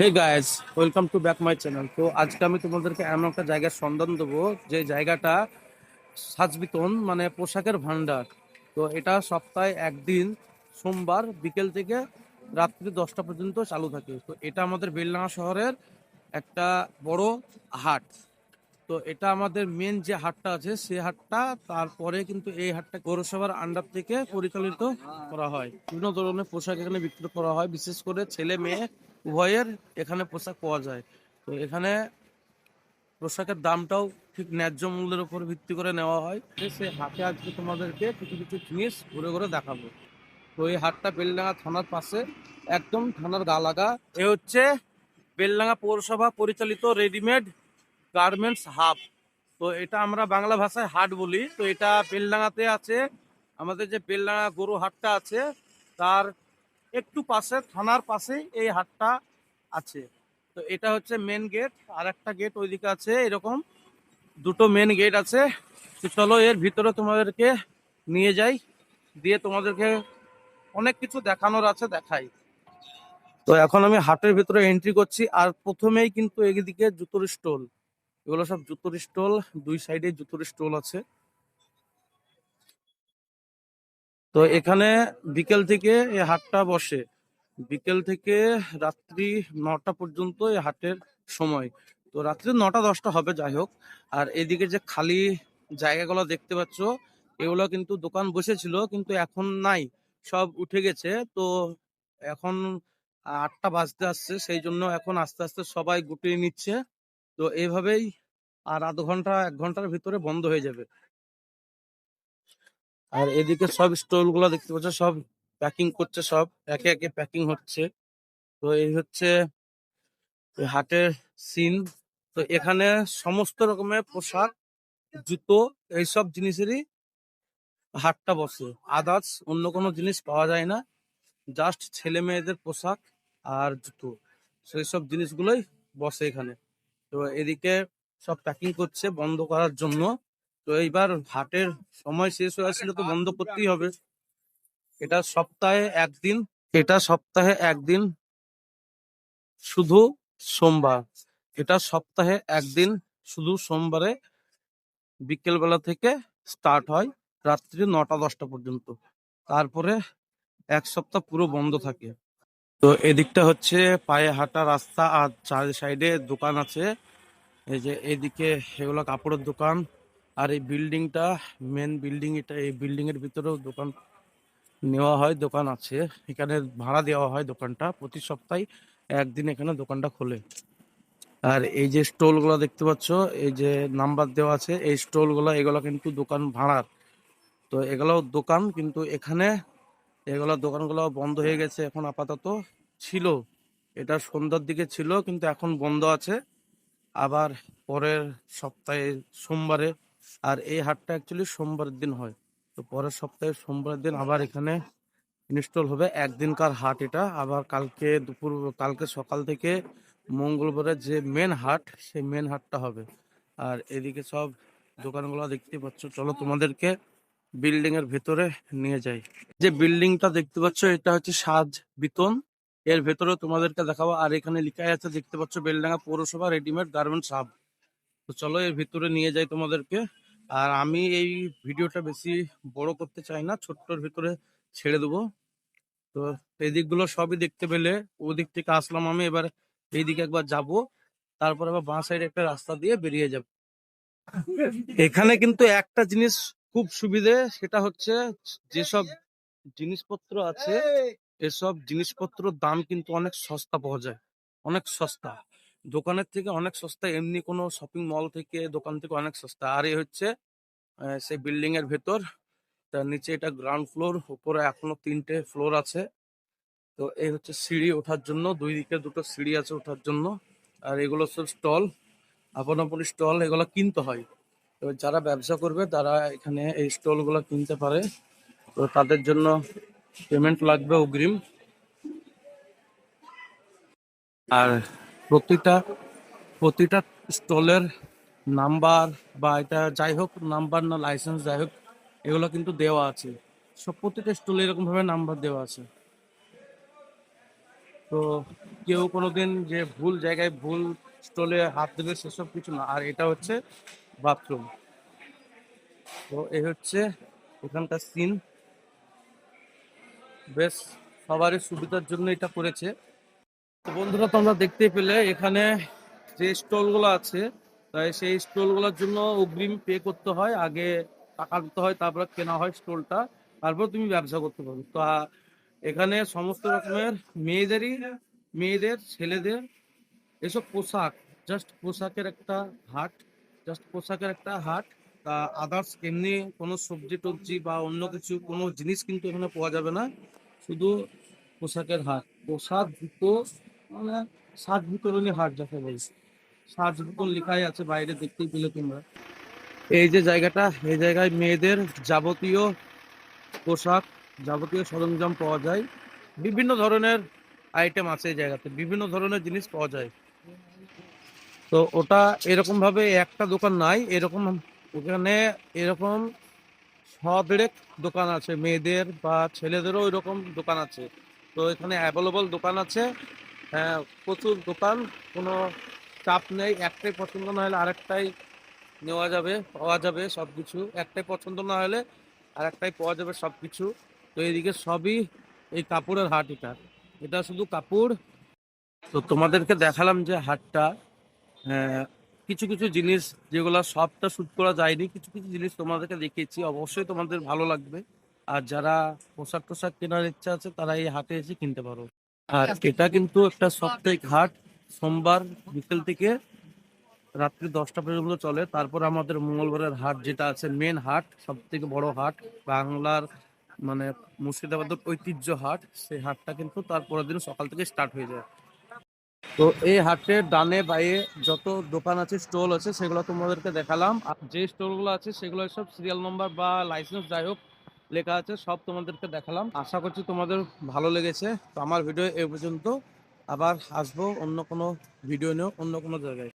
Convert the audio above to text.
Hey guys, welcome to back my channel. তো আজকে আমি তোমাদেরকে এমন একটা জায়গার সন্ধান দেবো যে জায়গাটা সাজবিতন মানে পোশাকের ভান্ডার। তো এটা সপ্তাহে একদিন সোমবার বিকেল থেকে রাত্রি 10টা পর্যন্ত চালু থাকে। তো এটা আমাদের বেলডাঙা শহরের একটা বড় হাট। তো এটা আমাদের মেন যে হাটটা আছে সেই হাটটা, তারপরে কিন্তু এই হাটটা পৌরসভার আন্ডার থেকে পরিচালিত করা হয়। বিভিন্ন ধরনের পোশাক এখানে বিক্রি করা হয়, বিশেষ করে ছেলে মেয়ে উভয়ের এখানে পোশাক পাওয়া যায়। তো এখানে পোশাকের দামটাও ঠিক ন্যায্য মূল্যের উপর ভিত্তি করে নেওয়া হয়। সেই হাটে আজকে তোমাদেরকে কিছু কিছু জিনিস ঘুরে ঘুরে দেখাবো। তো এই হাটটা বেলডাঙ্গা থানার পাশে, একদম থানার গা লাগা। এ হচ্ছে বেলডাঙ্গা পৌরসভা পরিচালিত রেডিমেড গার্মেন্টস হাব। তো এটা আমরা বাংলা ভাষায় হাট বলি। তো এটা বেলডাঙ্গাতে আছে। আমাদের যে বেলডাঙ্গা গরু হাটটা আছে তার একটু পাশে, থানার পাশেই এই হাটটা আছে। তো এটা হচ্ছে মেন গেট, আর একটা গেট ওইদিকে আছে। এরকম দুটো মেন গেট আছে। তো চলো এর ভিতরে তোমাদেরকে নিয়ে যাই, দিয়ে তোমাদেরকে অনেক কিছু দেখানোর আছে, দেখাই। তো এখন আমি হাটের ভিতরে এন্ট্রি করছি, আর প্রথমেই কিন্তু এদিকে জুতোর স্টল। এগুলো সব জুতোর স্টল, দুই সাইডে জুতোর স্টল আছে। তো এখানে বিকেল থেকে এই হাটটা বসে, বিকেল থেকে রাত্রি 9টা পর্যন্ত এই হাটের সময়। তো রাত্রি 9টা 10টা হবে, যাই হোক। আর এদিকে যে খালি জায়গাগুলো দেখতে পাচ্ছ, এগুলো কিন্তু দোকান বসেছিল, কিন্তু এখন নাই, সব উঠে গেছে। তো এখন 8টা বাজতে আসছে, সেই জন্য এখন আস্তে আস্তে সবাই গুটিয়ে নিচ্ছে। তো এইভাবেই আর আধ ঘন্টা 1 ঘন্টার ভিতরে বন্ধ হয়ে যাবে। আর এদিকে সব স্টল গুলা দেখতে পাচ্ছ, সব প্যাকিং করছে, সব একে একে প্যাকিং হচ্ছে। তো এই হচ্ছে এই হাটের সিন। তো এখানে সমস্ত রকমের পোশাক, জুতো, এইসব জিনিসেরই হাটটা বসে। আদার্স অন্য কোনো জিনিস পাওয়া যায় না, জাস্ট ছেলে মেয়েদের পোশাক আর জুতো, সেই সব জিনিসগুলোই বসে এখানে। তো এদিকে সব প্যাকিং করছে বন্ধ করার জন্য। তো এইবার হাটের সময় শেষ হয়ে আসলে তো বন্ধ করতেই হবে। এটা সপ্তাহে একদিন, এটা সপ্তাহে একদিন, শুধু সোমবার। এটা সপ্তাহে একদিন, শুধু সোমবারে বিকেল বেলা থেকে স্টার্ট হয় রাত্রি 9টা 10টা পর্যন্ত। তারপরে এক সপ্তাহ পুরো বন্ধ থাকে। তো এদিকটা হচ্ছে পায়ে হাঁটা রাস্তা, আর চার সাইডে দোকান আছে। এই যে এদিকে এগুলো কাপড়ের দোকান। আর এই বিল্ডিংটা মেন বিল্ডিং, এটা এই বিল্ডিং এর ভিতরেও দোকান নেওয়া হয়, দোকান আছে এখানে, ভাড়া দেওয়া হয় দোকানটা। প্রতি সপ্তাহে একদিন এখানে দোকানটা খোলে। আর এই যে স্টল গুলো দেখতে পাচ্ছ, এই যে নাম্বার দেওয়া আছে, এই স্টল গুলো এগুলো কিন্তু দোকান ভাড়ার। তো এগুলো দোকান, কিন্তু এখানে এগুলো দোকানগুলো বন্ধ হয়ে গেছে এখন আপাতত। ছিল, এটা সন্ধ্যার দিকে ছিল, কিন্তু এখন বন্ধ আছে। আবার পরের সপ্তাহে সোমবারে, আর এই হাটটা অ্যাকচুয়ালি সোমবারের দিন হয়। তো পরের সপ্তাহে সোমবারের দিন আবার এখানে ইনস্টল হবে। একদিনকার হাট এটা। আবার কালকে সকাল থেকে মঙ্গলবারের যে মেন হাট, সেই মেন হাটটা হবে। আর এদিকে সব দোকানগুলো দেখতে পাচ্ছ। চলো তোমাদেরকে বিল্ডিং এর ভেতরে নিয়ে যাই। যে বিল্ডিংটা দেখতে পাচ্ছ, এটা হচ্ছে সাজ বিতন। এর ভেতরে তোমাদেরকে দেখাবো। আর এখানে লেখা আছে, দেখতে পাচ্ছ, বেলডাঙ্গা পৌরসভা রেডিমেড গার্মেন্টস হাব। তো চলো এর ভিতরে নিয়ে যাই তোমাদেরকে। আর আমি এই ভিডিওটা বেশি বড় করতে চাই না, ছোট্টর ভিতরে ছেড়ে দেবো। তো এই দিকগুলো সবই দেখতে পেলে। ওদিক থেকে আসলাম আমি, এবার এইদিকে একবার যাব, তারপর আবার বাঁ সাইডে একটা রাস্তা দিয়ে বেরিয়ে যাব। এখানে কিন্তু একটা জিনিস খুব সুবিধে, সেটা হচ্ছে যেসব জিনিসপত্র আছে, এসব জিনিসপত্রের দাম কিন্তু অনেক সস্তা পাওয়া যায়, অনেক সস্তা, দোকানের থেকে অনেক সস্তা। এমনি কোনো শপিং মল থেকে, দোকান থেকে অনেক সস্তা। আর এই হচ্ছে সেই বিল্ডিং এর ভেতর। তার নিচে এটা গ্রাউন্ড ফ্লোর, উপরে এখনো 3টে ফ্লোর আছে। তো এই হচ্ছে সিঁড়ি ওঠার জন্য, দুই দিকে দুটো সিঁড়ি আছে ওঠার জন্য। আর এগুলো সব স্টল, আপন আপন স্টল, এগুলো কিনতে হয়। তো যারা ব্যবসা করবে তারা এখানে এই স্টল গুলো কিনতে পারে। তো তাদের জন্য পেমেন্ট লাগবে অগ্রিম। আর প্রতিটা প্রতিটা স্টলের নাম্বার, বা এটা যাই হোক, নাম্বার না লাইসেন্স যাই হোক, এগুলো কিন্তু দেওয়া আছে। সব প্রতিটা স্টলে এরকম ভাবে নাম্বার দেওয়া আছে। তো কেউ কোনোদিন যে ভুল জায়গায় ভুল স্টলে হাত দেবে সেসব কিছু না। আর এটা হচ্ছে বাথরুম। তো এই হচ্ছে এখানকার সিন। বেশ সবারই সুবিধার জন্য এটা করেছে। তো বন্ধুরা, তোমরা দেখতেই পেলে এখানে যে স্টলগুলো আছে, তাই সেই স্টলগুলোর জন্য অগ্রিম পে করতে হয়, আগে টাকা দিতে হয়, তারপর কেনা হয় স্টলটা, তারপর তুমি ব্যবসা করতে পারো। তো এখানে সমস্ত রকমের মেয়েদের ছেলেদের এসব পোশাক, জাস্ট পোশাকের একটা হাট, জাস্ট পোশাকের একটা হাট। তা আদার্স এমনি কোনো সবজি টবজি বা অন্য কিছু কোনো জিনিস কিন্তু এখানে পাওয়া যাবে না, শুধু পোশাকের হাট। পোশাক জুতো, মানে সাজ বিতরণী হাট যাকে বলছে, সাজ বিতরণ লেখাই আছে বাইরে, দেখতেই পেলে তোমরা। এই যে জায়গাটা, এই জায়গায় মেয়েদের যাবতীয় পোশাক, যাবতীয় সরঞ্জাম পাওয়া যায়। বিভিন্ন ধরনের আইটেম আছে এই জায়গাতে, বিভিন্ন ধরনের জিনিস পাওয়া যায়। তো ওটা এরকম ভাবে একটা দোকান নাই, এরকম ওখানে এরকম সবেরেক দোকান আছে, মেয়েদের বা ছেলেদেরও এরকম দোকান আছে। তো এখানে অ্যাভেলেবল দোকান আছে, প্রচুর দোকান, কোনো চাপ নেই। একটাই পছন্দ না হলে আরেকটাই নেওয়া যাবে, পাওয়া যাবে সবকিছু। একটাই পছন্দ না হলে আরেকটাই পাওয়া যাবে সবকিছু। তো এইদিকে সবই এই কাপড়ের হাট। এটা এটা শুধু কাপড়। তো তোমাদেরকে দেখালাম যে হাটটা, হ্যাঁ, কিছু কিছু জিনিস যেগুলো সবটা শুট করা যায়নি, কিছু কিছু জিনিস তোমাদেরকে দেখিয়েছি, অবশ্যই তোমাদের ভালো লাগবে। আর যারা পোশাক টোশাক কেনার ইচ্ছা আছে তারা এই হাটে এসে কিনতে পারো। আর এটা কিন্তু একটা সাপ্তাহিক হাট, সোমবার বিকেল থেকে রাত্রি 10টা পর্যন্ত চলে। তারপর আমাদের মঙ্গলবারের হাট যেটা আছে, মেন হাট, সব থেকে বড় হাট বাংলার, মানে মুর্শিদাবাদের ঐতিহ্য হাট, সেই হাটটা কিন্তু তারপরের দিন সকাল থেকে স্টার্ট হয়ে যায়। তো এই হাটের ডানে বাইরে যত দোকান আছে, স্টল আছে, সেগুলো তোমাদেরকে দেখালাম। আর যে স্টলগুলো আছে সেগুলো সব সিরিয়াল নাম্বার বা লাইসেন্স যাই হোক লেখা আছে, সব তোমাদেরকে দেখালাম। আশা করছি তোমাদের ভালো লেগেছে। তো আমার ভিডিও এ পর্যন্ত, আবার আসবো অন্য কোনো ভিডিও নিয়ে অন্য কোনো জায়গায়।